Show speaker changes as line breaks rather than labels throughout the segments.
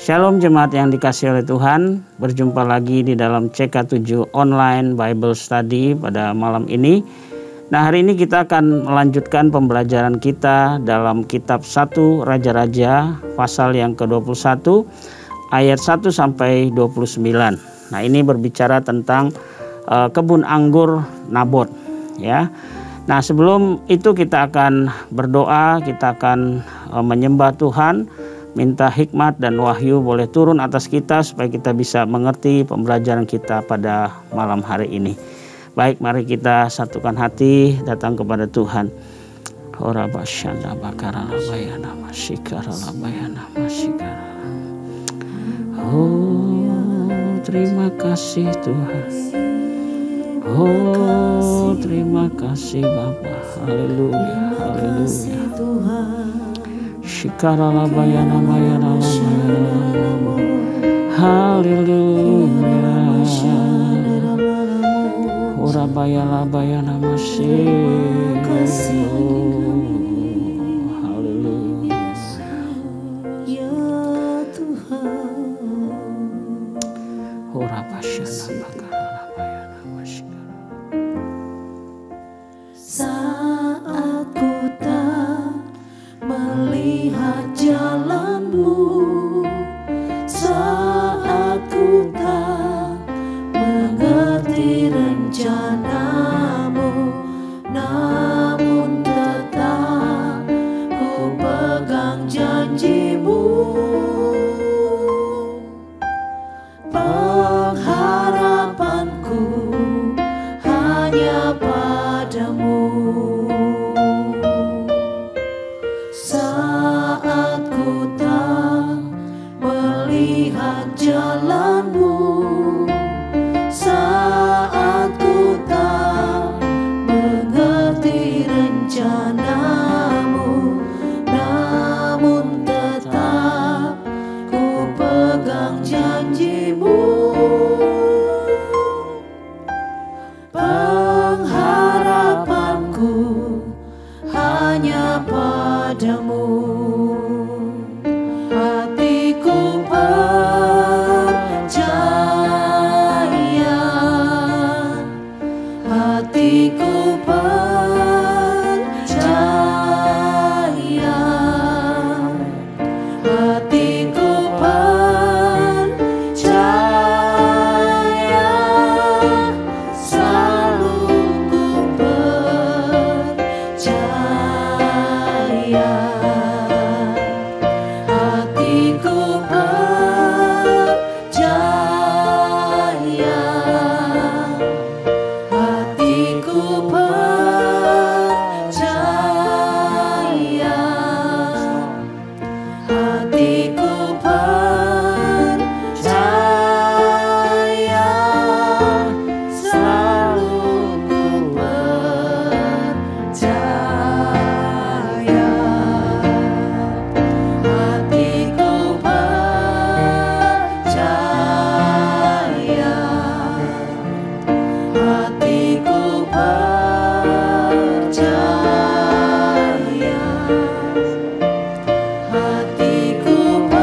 Shalom jemaat yang dikasihi oleh Tuhan, berjumpa lagi di dalam CK7 Online Bible Study pada malam ini. Nah, hari ini kita akan melanjutkan pembelajaran kita dalam kitab 1 Raja-Raja pasal yang ke-21 ayat 1 sampai 29. Nah, ini berbicara tentang kebun anggur Nabot ya. Nah, sebelum itu kita akan berdoa, kita akan menyembah Tuhan. Minta hikmat dan wahyu boleh turun atas kita supaya kita bisa mengerti pembelajaran kita pada malam hari ini. Baik, mari kita satukan hati datang kepada Tuhan. Oh, terima kasih Tuhan. Oh, terima kasih Bapa. Haleluya, haleluya. Shikara bayana bayana bayana, haleluya. Ora bayana bayana masih, haleluya. Ya Tuhan. Ora basyana bakara bayana masih.
Saat ku tak melihat jalanmu, saat ku tak mengerti rencanamu, namun tetap ku pegang janjimu. Pengharapanku hanya padamu. Saat ku tak melihat jalanmu, saat ku tak mengerti rencanamu, namun tetap ku pegang janjimu. Pengharapanku hanya padamu. Hatiku percaya, hatiku percaya, hatiku percaya, selalu ku percaya. Hatiku percaya, hatiku percaya, hatiku percaya, selalu ku percaya. Hatiku percaya, hatiku percaya, hatiku percaya,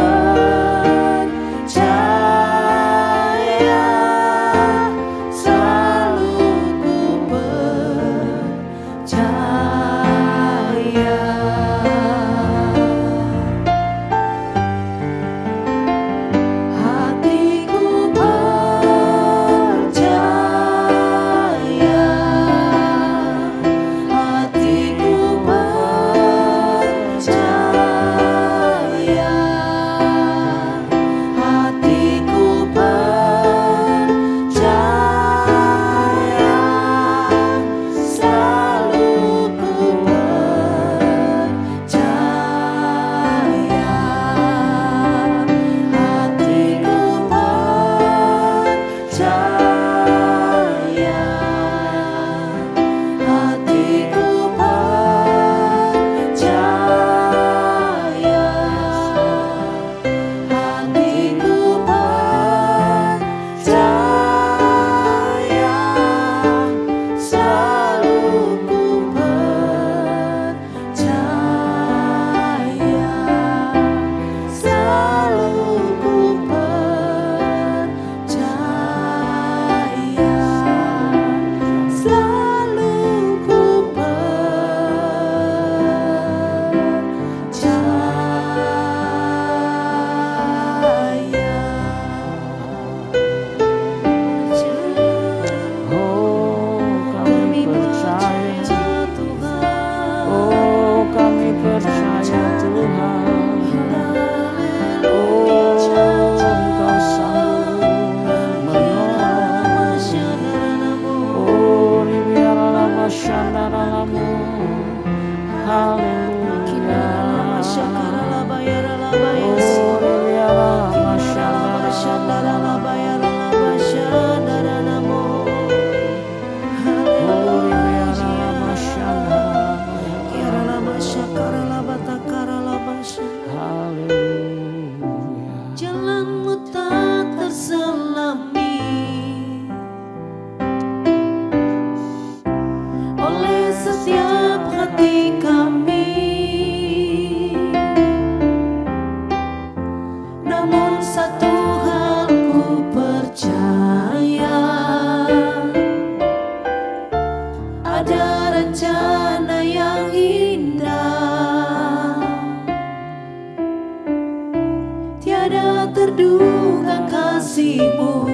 tiada terduga kasih-Mu.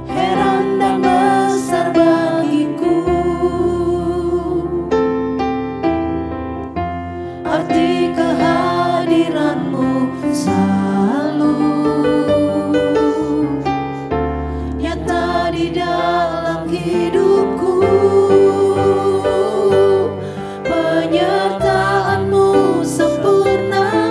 Heran dan besar bagiku arti kehadiran-Mu selalu nyata di dalam hidupku. Penyertaan-Mu sempurna,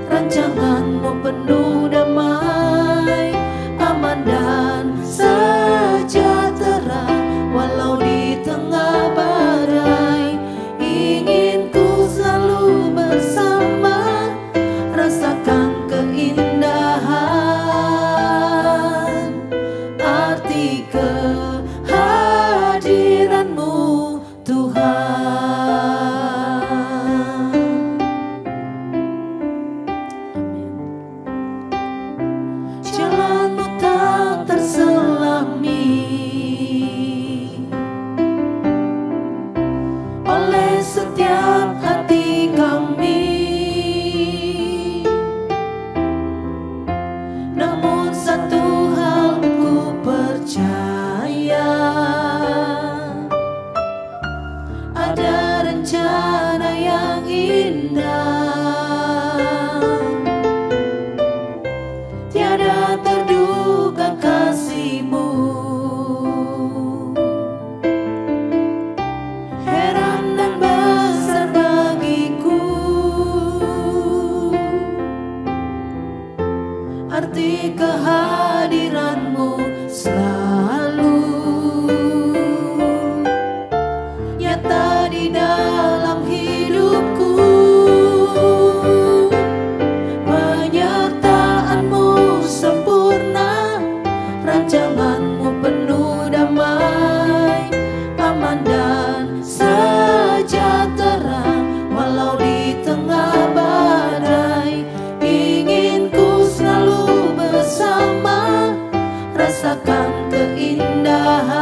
rancangan-Mu penuh damai, aman dan sejahtera walau di tengah badai. Ingin ku selalu bersama, rasakan keindahan arti kehadiran-Mu Tuhan. Jalan-Mu tak terselami oleh setiap hati kami, namun satu hal ku percaya, ada rencana yang indah, tiada terduga kasih-Mu. Heran dan besar bagiku arti kehadiran-Mu selalu nyata di dalam hidupku. Penyertaan-Mu sempurna, rancangan-Mu penuh damai, aman dan sejahtera walau di tengah badai. Ingin ku selalu bersama, rasakan keindahan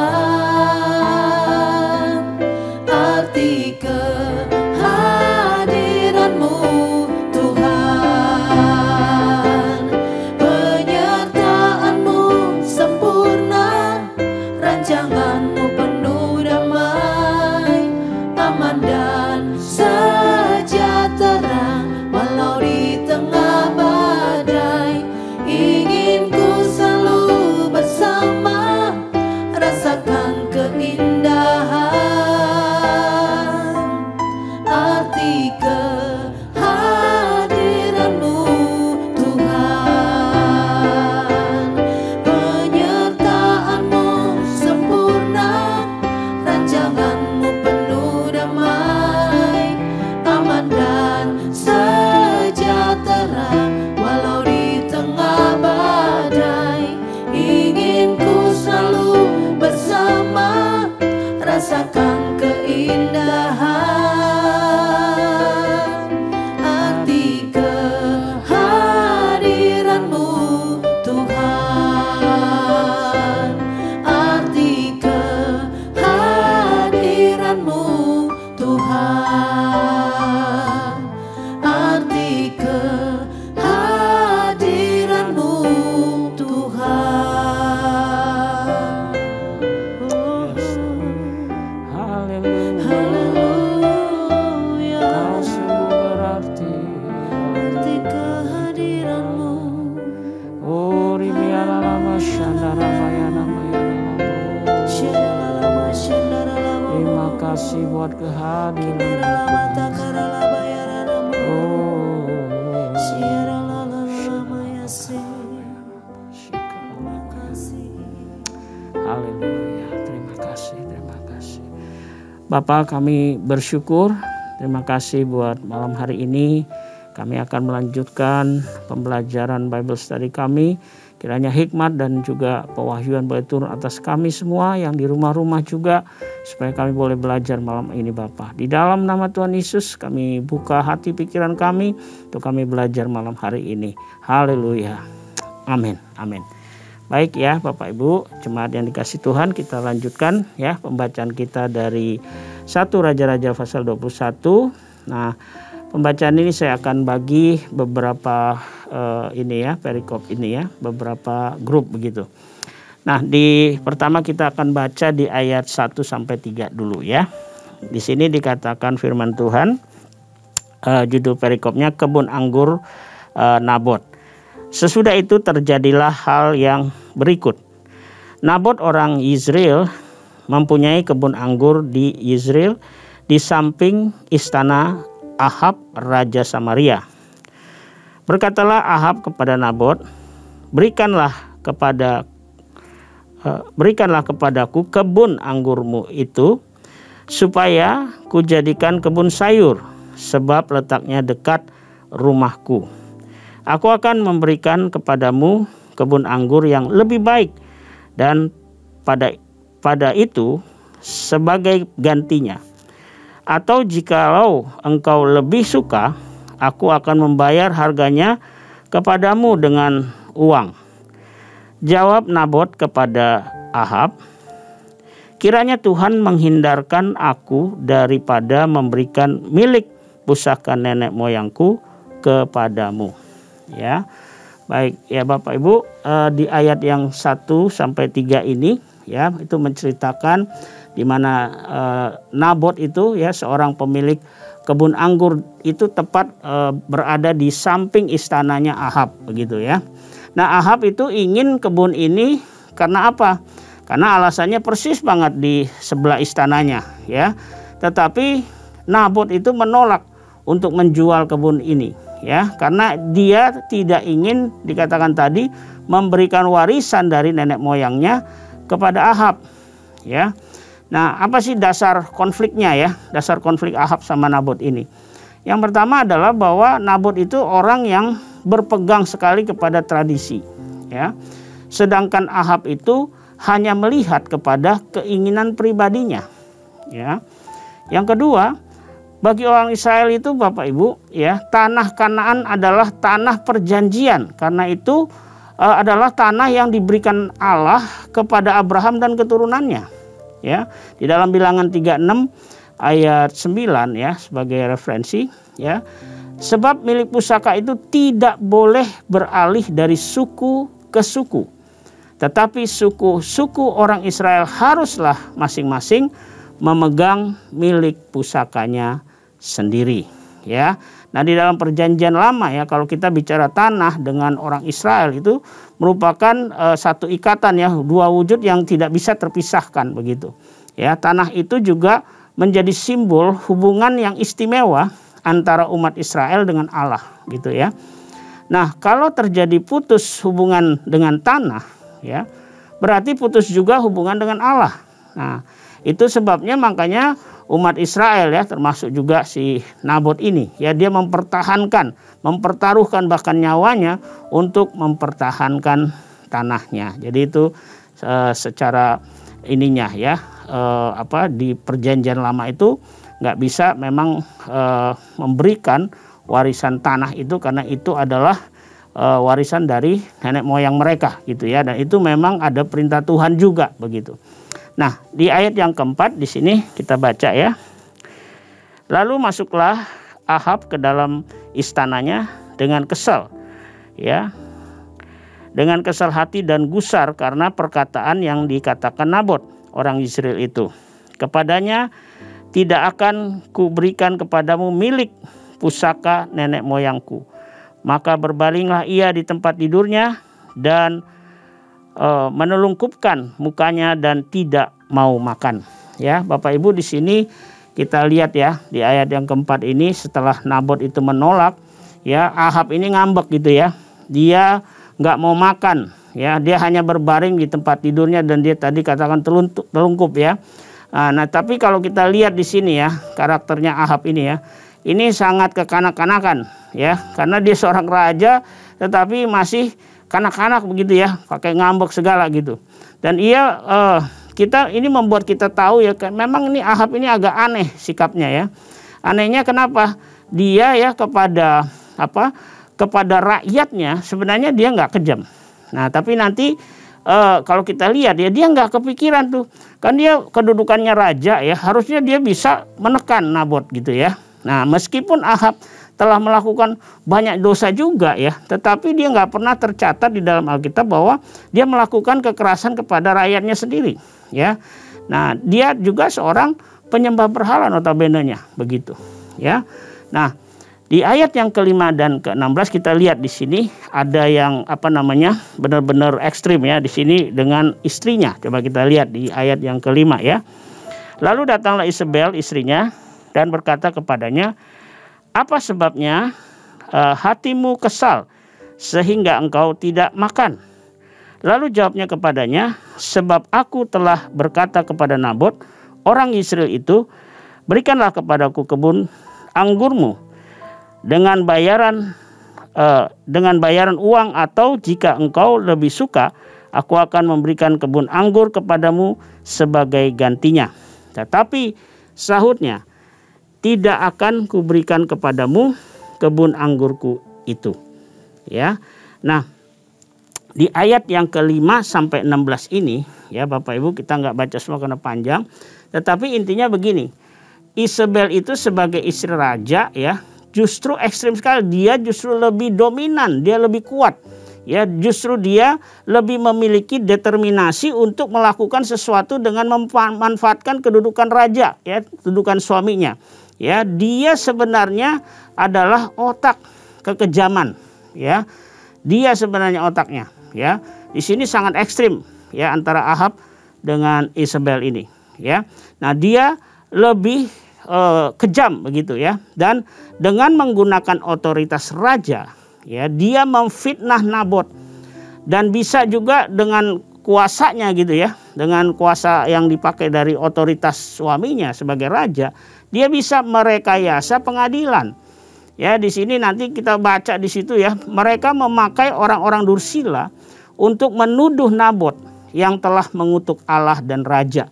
arti kehadiran-Mu Tuhan. Penyertaan-Mu sempurna, rancangan-Mu penuh damai, aman dan sejahtera walau di tengah badai. Ingin ku selalu bersama, rasakan keindahan arti kehadiran-Mu Tuhan. Penyertaan-Mu sempurna, rancangan-Mu penuh damai, aman dan sejahtera walau di tengah badai. Ingin ku selalu bersama, rasakan keindahan arti kehadiran-Mu Tuhan. Arti kehadiran-Mu Tuhan. Arti kehadiran-Mu Tuhan.
Haleluya.
Haleluya.
Kau sungguh berarti.
Arti kehadiran-Mu.
Oh, ribiara lama shandara bayana mayana lama.
Syaralama syandaralama.
Terima kasih buat kehadiran.
Kiralama takaralaba yaralama.
Oh,
Syaralalama yasih. Terima kasih.
haleluya. Terima kasih, terima kasih. Bapak, kami bersyukur. Terima kasih buat malam hari ini. Kami akan melanjutkan pembelajaran Bible Study kami. Kiranya hikmat dan juga pewahyuan boleh turun atas kami semua yang di rumah-rumah juga, supaya kami boleh belajar malam ini Bapa. Di dalam nama Tuhan Yesus kami buka hati pikiran kami untuk kami belajar malam hari ini. Haleluya. Amin. Amin. Baik ya Bapak Ibu, jemaat yang dikasih Tuhan, kita lanjutkan ya pembacaan kita dari 1 Raja-Raja pasal 21. Nah, Pembacaan ini saya akan bagi beberapa perikop ini ya, beberapa grup begitu. Nah, pertama kita akan baca di ayat 1 sampai 3 dulu ya. Di sini dikatakan firman Tuhan, judul perikopnya kebun anggur Nabot. Sesudah itu terjadilah hal yang berikut. Nabot orang Yizreel mempunyai kebun anggur di Yizreel di samping istana Ahab raja Samaria. Berkatalah Ahab kepada Nabot, berikanlah kepadaku kebun anggurmu itu, supaya kujadikan kebun sayur, sebab letaknya dekat rumahku. Aku akan memberikan kepadamu kebun anggur yang lebih baik, dan pada itu sebagai gantinya. Atau jikalau engkau lebih suka, aku akan membayar harganya kepadamu dengan uang. Jawab Nabot kepada Ahab, kiranya Tuhan menghindarkan aku daripada memberikan milik pusaka nenek moyangku kepadamu. Ya, baik ya Bapak Ibu, di ayat yang 1 sampai 3 ini ya, itu menceritakan di mana Nabot itu ya, seorang pemilik kebun anggur itu tepat berada di samping istananya Ahab begitu ya. Nah, Ahab itu ingin kebun ini karena apa? Karena alasannya persis banget di sebelah istananya ya. Tetapi Nabot itu menolak untuk menjual kebun ini ya, karena dia tidak ingin, dikatakan tadi, memberikan warisan dari nenek moyangnya kepada Ahab ya. Nah, apa sih dasar konfliknya ya? Dasar konflik Ahab sama Nabot ini. Yang pertama adalah bahwa Nabot itu orang yang berpegang sekali kepada tradisi ya. Sedangkan Ahab itu hanya melihat kepada keinginan pribadinya ya. Yang kedua, bagi orang Israel itu Bapak Ibu ya, tanah Kanaan adalah tanah perjanjian. Karena itu adalah tanah yang diberikan Allah kepada Abraham dan keturunannya. Ya, di dalam Bilangan 36 ayat 9 ya, sebagai referensi ya. Sebab milik pusaka itu tidak boleh beralih dari suku ke suku. Tetapi suku-suku orang Israel haruslah masing-masing memegang milik pusakanya sendiri ya. Nah, di dalam perjanjian lama ya, kalau kita bicara tanah dengan orang Israel itu merupakan satu ikatan ya, dua wujud yang tidak bisa terpisahkan begitu. Ya, tanah itu juga menjadi simbol hubungan yang istimewa antara umat Israel dengan Allah gitu ya. Nah, kalau terjadi putus hubungan dengan tanah ya, berarti putus juga hubungan dengan Allah. Nah, itu sebabnya makanya umat Israel ya, termasuk juga si Nabot ini ya, dia mempertaruhkan bahkan nyawanya untuk mempertahankan tanahnya. Jadi itu secara ininya ya, di perjanjian lama itu nggak bisa memang memberikan warisan tanah itu, karena itu adalah warisan dari nenek moyang mereka gitu ya, dan itu memang ada perintah Tuhan juga begitu. Nah, di ayat yang keempat di sini kita baca ya. Lalu masuklah Ahab ke dalam istananya dengan kesal ya. Dengan kesal hati dan gusar karena perkataan yang dikatakan Nabot orang Yizreel itu. Kepadanya, tidak akan kuberikan kepadamu milik pusaka nenek moyangku. Maka berbalinglah ia di tempat tidurnya dan menelungkupkan mukanya dan tidak mau makan. Ya, Bapak Ibu, di sini kita lihat ya, di ayat yang keempat ini, setelah Nabot itu menolak, ya, Ahab ini ngambek gitu ya. Dia nggak mau makan, ya, dia hanya berbaring di tempat tidurnya dan dia tadi katakan telungkup ya. Nah, tapi kalau kita lihat di sini ya, karakternya Ahab ini ya, ini sangat kekanak-kanakan ya, karena dia seorang raja tetapi masih kanak-kanak begitu ya, pakai ngambek segala gitu. Dan ia ini membuat kita tahu ya, memang ini Ahab ini agak aneh sikapnya ya. Anehnya kenapa? Dia ya kepada rakyatnya sebenarnya dia nggak kejam. Nah, tapi nanti kalau kita lihat ya, dia nggak kepikiran tuh, kan dia kedudukannya raja ya, harusnya dia bisa menekan Nabot gitu ya. Nah, meskipun Ahab telah melakukan banyak dosa juga ya, tetapi dia nggak pernah tercatat di dalam Alkitab bahwa dia melakukan kekerasan kepada rakyatnya sendiri ya. Nah, dia juga seorang penyembah berhala notabene-nya begitu ya. Nah, di ayat yang ke-5 dan ke-16 kita lihat di sini ada yang benar-benar ekstrim ya di sini dengan istrinya. Coba kita lihat di ayat yang ke-5 ya. Lalu datanglah Isabel istrinya dan berkata kepadanya, "Apa sebabnya hatimu kesal sehingga engkau tidak makan?" Lalu jawabnya kepadanya, "Sebab aku telah berkata kepada Nabot, orang Israel itu, berikanlah kepadaku kebun anggurmu dengan bayaran uang, atau jika engkau lebih suka, aku akan memberikan kebun anggur kepadamu sebagai gantinya. Tetapi sahutnya, tidak akan kuberikan kepadamu kebun anggurku itu." Ya. Nah, di ayat yang ke-5 sampai 16 ini ya Bapak Ibu, kita nggak baca semua karena panjang, tetapi intinya begini. Isabel itu sebagai istri raja ya, justru ekstrim sekali. Dia justru lebih dominan, dia lebih kuat. Ya, justru dia lebih memiliki determinasi untuk melakukan sesuatu dengan memanfaatkan kedudukan raja ya, kedudukan suaminya. Ya, dia sebenarnya adalah otak kekejaman ya. Dia sebenarnya otaknya ya. Di sini sangat ekstrim ya antara Ahab dengan Isabel ini ya. Nah, dia lebih kejam begitu ya, dan dengan menggunakan otoritas raja ya, dia memfitnah Nabot, dan bisa juga dengan kuasanya gitu ya, dengan kuasa yang dipakai dari otoritas suaminya sebagai raja, dia bisa merekayasa pengadilan. Ya, di sini nanti kita baca di situ ya, mereka memakai orang-orang Dursila untuk menuduh Nabot yang telah mengutuk Allah dan raja.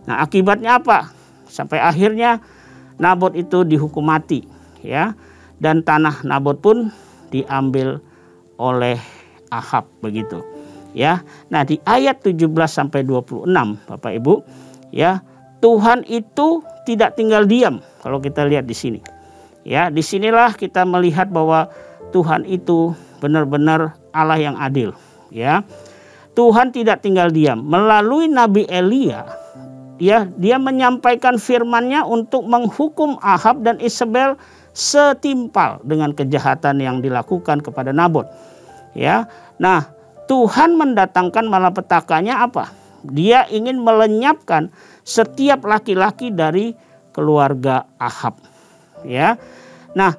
Nah, akibatnya apa? Sampai akhirnya Nabot itu dihukum mati ya, dan tanah Nabot pun diambil oleh Ahab begitu ya. Nah, di ayat 17 sampai 26 Bapak Ibu ya, Tuhan itu tidak tinggal diam kalau kita lihat di sini. Ya, disinilah kita melihat bahwa Tuhan itu benar-benar Allah yang adil. Ya, Tuhan tidak tinggal diam. Melalui Nabi Elia, ya, dia menyampaikan firman-Nya untuk menghukum Ahab dan Isabel setimpal dengan kejahatan yang dilakukan kepada Nabot. Ya, nah Tuhan mendatangkan malapetakannya apa? Dia ingin melenyapkan setiap laki-laki dari keluarga Ahab. Ya, nah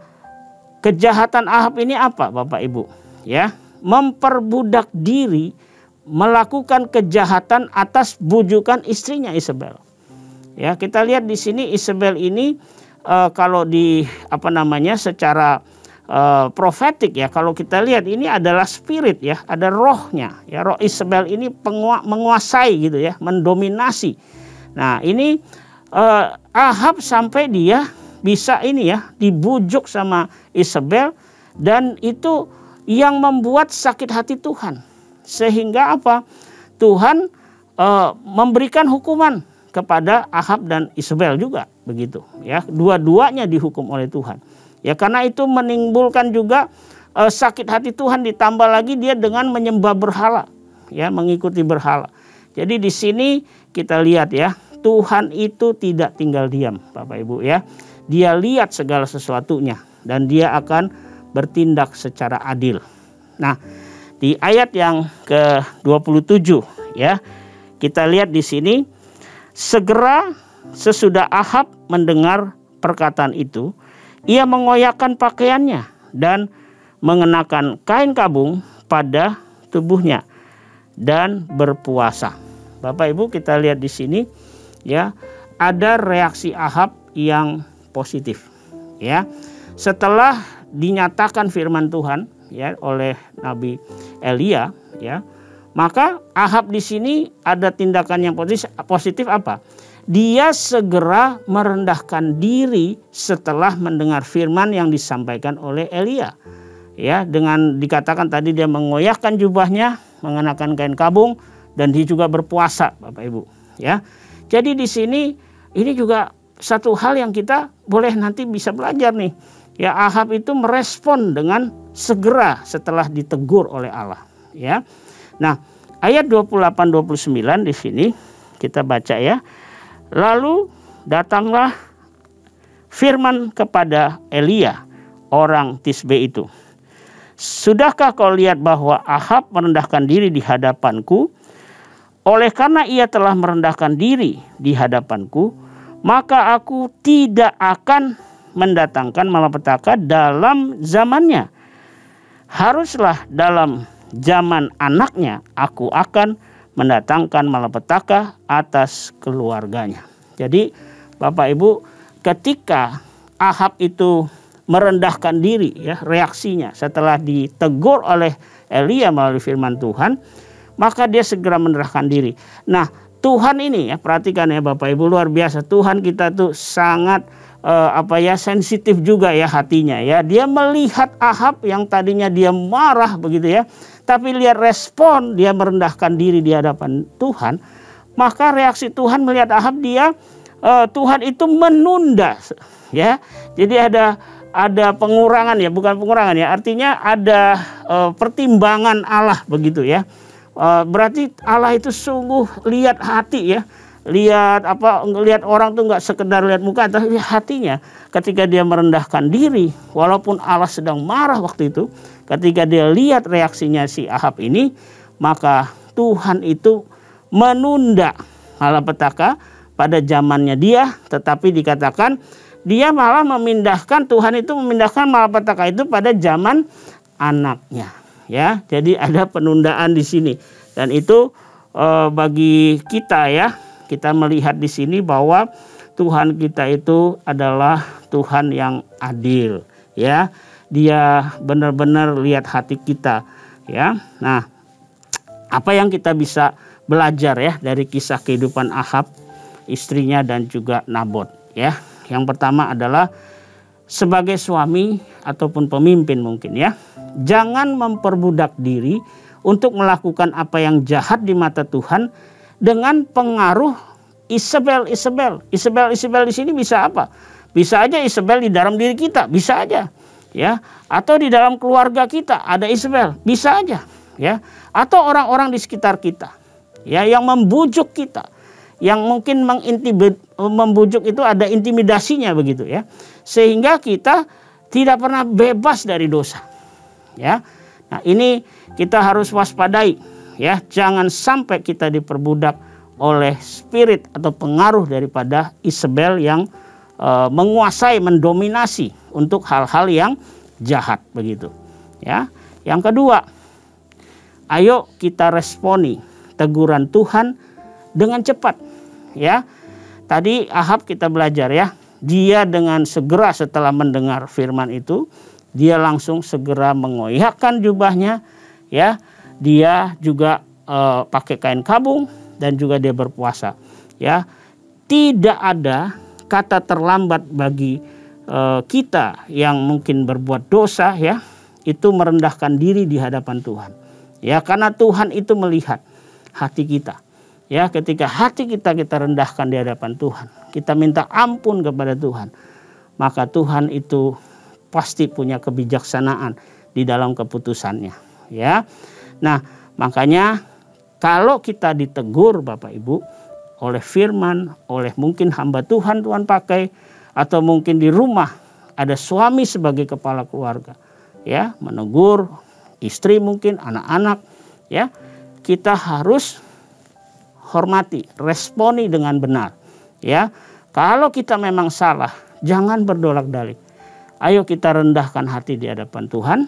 kejahatan Ahab ini apa Bapak Ibu? Ya, memperbudak diri, melakukan kejahatan atas bujukan istrinya Isabel. Ya, kita lihat di sini Isabel ini kalau di secara profetik ya, kalau kita lihat ini adalah spirit ya, ada rohnya ya. Roh Isabel ini menguasai gitu ya, mendominasi. Nah, ini Ahab sampai dia bisa ini ya, dibujuk sama Isabel, dan itu yang membuat sakit hati Tuhan. Sehingga apa? Tuhan memberikan hukuman kepada Ahab dan Isabel juga begitu ya. Dua-duanya dihukum oleh Tuhan. Ya, karena itu menimbulkan juga sakit hati Tuhan, ditambah lagi dia dengan menyembah berhala ya, mengikuti berhala. Jadi di sini kita lihat ya, Tuhan itu tidak tinggal diam Bapak Ibu ya. Dia lihat segala sesuatunya dan dia akan bertindak secara adil. Nah, di ayat yang ke-27 ya, kita lihat di sini, segera sesudah Ahab mendengar perkataan itu, ia mengoyakkan pakaiannya dan mengenakan kain kabung pada tubuhnya dan berpuasa. Bapak Ibu, kita lihat di sini ya, ada reaksi Ahab yang positif ya. Setelah dinyatakan firman Tuhan ya oleh Nabi Elia ya, maka Ahab di sini ada tindakan yang positif apa? Dia segera merendahkan diri setelah mendengar firman yang disampaikan oleh Elia. Ya, dengan dikatakan tadi dia mengoyakkan jubahnya, mengenakan kain kabung, dan dia juga berpuasa Bapak Ibu ya. Jadi di sini ini juga satu hal yang kita boleh nanti bisa belajar nih. Ya, Ahab itu merespon dengan segera setelah ditegur oleh Allah, ya. Nah, ayat 28-29 di sini kita baca ya. Lalu datanglah firman kepada Elia, orang Tisbe itu. Sudahkah kau lihat bahwa Ahab merendahkan diri di hadapanku? Oleh karena ia telah merendahkan diri di hadapanku, maka aku tidak akan mendatangkan malapetaka dalam zamannya. Haruslah dalam zaman anaknya aku akan mendatangkan malapetaka atas keluarganya. Jadi Bapak Ibu, ketika Ahab itu merendahkan diri, ya, reaksinya setelah ditegur oleh Elia melalui firman Tuhan, maka dia segera merendahkan diri. Nah, Tuhan ini, ya, perhatikan ya Bapak Ibu, luar biasa. Tuhan kita tuh sangat sensitif juga ya hatinya, ya. Dia melihat Ahab yang tadinya dia marah begitu ya, tapi lihat respon dia merendahkan diri di hadapan Tuhan, maka reaksi Tuhan melihat Ahab, Tuhan itu menunda, ya. Jadi ada pengurangan, ya, bukan pengurangan, ya, artinya ada pertimbangan Allah begitu ya. Berarti Allah itu sungguh lihat hati, ya. Lihat orang tuh nggak sekedar lihat muka, tapi hatinya. Ketika dia merendahkan diri, walaupun Allah sedang marah waktu itu, ketika dia lihat reaksinya si Ahab ini, maka Tuhan itu menunda malapetaka pada zamannya dia, tetapi dikatakan dia malah Tuhan itu memindahkan malapetaka itu pada zaman anaknya, ya. Jadi ada penundaan di sini, dan itu bagi kita, ya, kita melihat di sini bahwa Tuhan kita itu adalah Tuhan yang adil, ya. Dia benar-benar lihat hati kita, ya. Nah, apa yang kita bisa belajar ya dari kisah kehidupan Ahab, istrinya dan juga Nabot, ya. Yang pertama adalah sebagai suami ataupun pemimpin mungkin, ya, jangan memperbudak diri untuk melakukan apa yang jahat di mata Tuhan dengan pengaruh Isabel. Isabel di sini bisa apa? Bisa aja Isabel di dalam diri kita, bisa aja, ya. Atau di dalam keluarga kita ada Isabel, bisa aja, ya. Atau orang-orang di sekitar kita, ya, yang membujuk kita, yang mungkin membujuk itu ada intimidasinya begitu, ya. Sehingga kita tidak pernah bebas dari dosa, ya. Nah, ini kita harus waspadai, ya, jangan sampai kita diperbudak oleh spirit atau pengaruh daripada Isabel yang menguasai, mendominasi untuk hal-hal yang jahat begitu, ya. Yang kedua, ayo kita responi teguran Tuhan dengan cepat, ya. Tadi Ahab kita belajar, ya, dia dengan segera setelah mendengar firman itu, dia langsung segera mengoyakkan jubahnya, ya. Dia juga pakai kain kabung dan juga dia berpuasa, ya. Tidak ada kata terlambat bagi kita yang mungkin berbuat dosa, ya, itu merendahkan diri di hadapan Tuhan, ya, karena Tuhan itu melihat hati kita, ya. Ketika hati kita rendahkan di hadapan Tuhan, kita minta ampun kepada Tuhan, maka Tuhan itu pasti punya kebijaksanaan di dalam keputusannya, ya. Nah, makanya kalau kita ditegur Bapak Ibu oleh firman, oleh mungkin hamba Tuhan pakai, atau mungkin di rumah ada suami sebagai kepala keluarga, ya, menegur istri mungkin, anak-anak, ya, kita harus hormati, responi dengan benar, ya. Kalau kita memang salah, jangan berdolak-dalik. Ayo kita rendahkan hati di hadapan Tuhan,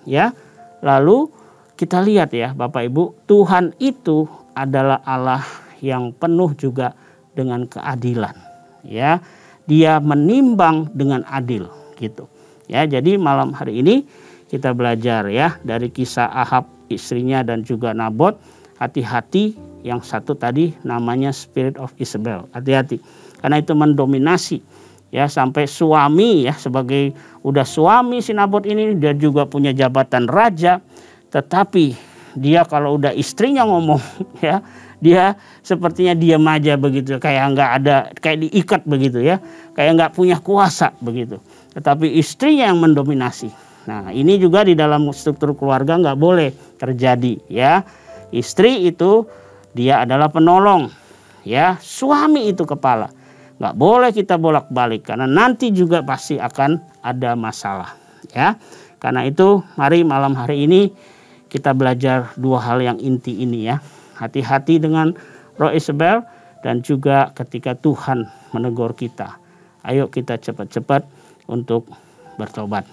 ya. Lalu kita lihat, ya Bapak Ibu, Tuhan itu adalah Allah yang penuh juga dengan keadilan, ya. Dia menimbang dengan adil gitu, ya. Jadi malam hari ini kita belajar, ya, dari kisah Ahab, istrinya dan juga Nabot. Hati-hati, yang satu tadi namanya spirit of Isabel, hati-hati, karena itu mendominasi, ya, sampai suami, ya, sebagai udah suami si Nabot ini, dia juga punya jabatan raja, tetapi dia kalau udah istrinya ngomong, ya, dia sepertinya diam aja begitu, kayak nggak ada, kayak diikat begitu ya, kayak nggak punya kuasa begitu. Tetapi istrinya yang mendominasi. Nah, ini juga di dalam struktur keluarga nggak boleh terjadi ya. Istri itu dia adalah penolong ya, suami itu kepala. Nggak boleh kita bolak-balik karena nanti juga pasti akan ada masalah ya. Karena itu mari malam hari ini kita belajar dua hal yang inti ini ya. Hati-hati dengan roh Isabel dan juga ketika Tuhan menegur kita. Ayo kita cepat-cepat untuk bertobat.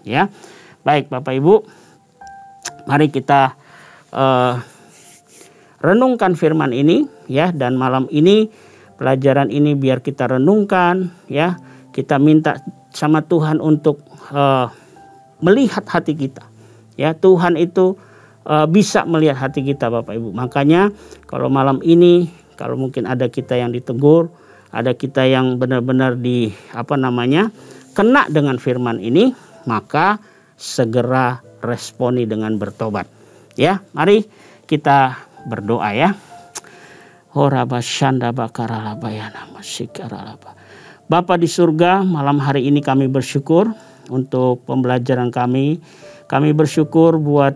Ya, baik Bapak Ibu, mari kita renungkan firman ini ya, dan malam ini pelajaran ini biar kita renungkan ya, kita minta sama Tuhan untuk melihat hati kita ya. Tuhan itu bisa melihat hati kita Bapak Ibu. Makanya kalau malam ini kalau mungkin ada kita yang ditegur, ada kita yang benar-benar kena dengan firman ini, maka segera responi dengan bertobat. Ya, mari kita berdoa ya. Bapa di surga, malam hari ini kami bersyukur untuk pembelajaran kami. Kami bersyukur buat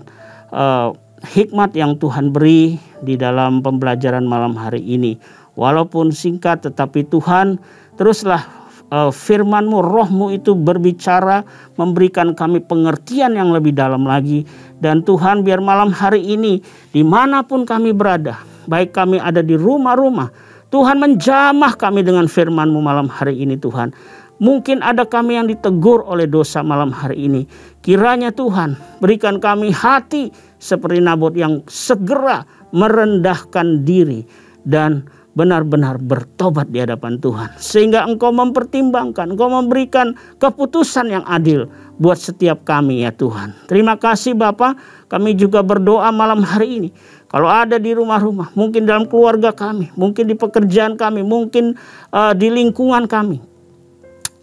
hikmat yang Tuhan beri di dalam pembelajaran malam hari ini. Walaupun singkat, tetapi Tuhan teruslah firman-Mu, Roh-Mu itu berbicara, memberikan kami pengertian yang lebih dalam lagi. Dan Tuhan biar malam hari ini dimanapun kami berada, baik kami ada di rumah-rumah, Tuhan menjamah kami dengan firman-Mu malam hari ini Tuhan. Mungkin ada kami yang ditegur oleh dosa malam hari ini. Kiranya Tuhan berikan kami hati seperti Nabot yang segera merendahkan diri dan benar-benar bertobat di hadapan Tuhan. Sehingga Engkau mempertimbangkan, Engkau memberikan keputusan yang adil buat setiap kami ya Tuhan. Terima kasih Bapa, kami juga berdoa malam hari ini. Kalau ada di rumah-rumah, mungkin dalam keluarga kami, mungkin di pekerjaan kami, mungkin di lingkungan kami,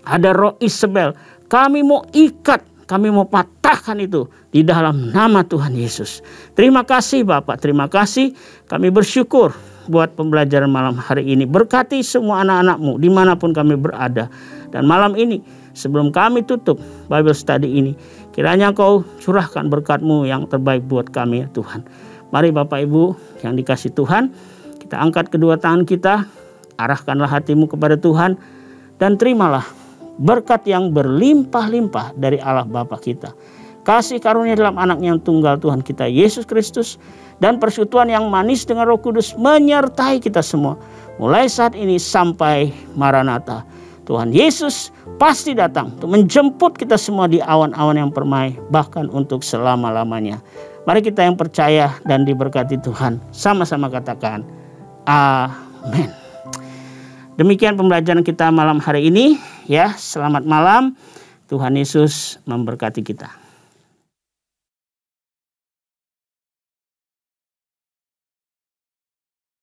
ada roh Isabel, kami mau ikat, kami mau patahkan itu di dalam nama Tuhan Yesus. Terima kasih Bapak, terima kasih. Kami bersyukur buat pembelajaran malam hari ini. Berkati semua anak-anak-Mu dimanapun kami berada. Dan malam ini sebelum kami tutup Bible study ini, kiranya Engkau curahkan berkat-Mu yang terbaik buat kami ya Tuhan. Mari Bapak Ibu yang dikasih Tuhan, kita angkat kedua tangan kita, arahkanlah hatimu kepada Tuhan, dan terimalah berkat yang berlimpah-limpah dari Allah Bapa kita. Kasih karunia dalam anak yang tunggal Tuhan kita Yesus Kristus, dan persekutuan yang manis dengan Roh Kudus menyertai kita semua mulai saat ini sampai Maranatha. Tuhan Yesus pasti datang untuk menjemput kita semua di awan-awan yang permai, bahkan untuk selama-lamanya. Mari kita yang percaya dan diberkati Tuhan sama-sama katakan amin. Demikian pembelajaran kita malam hari ini ya. Selamat malam. Tuhan Yesus memberkati kita.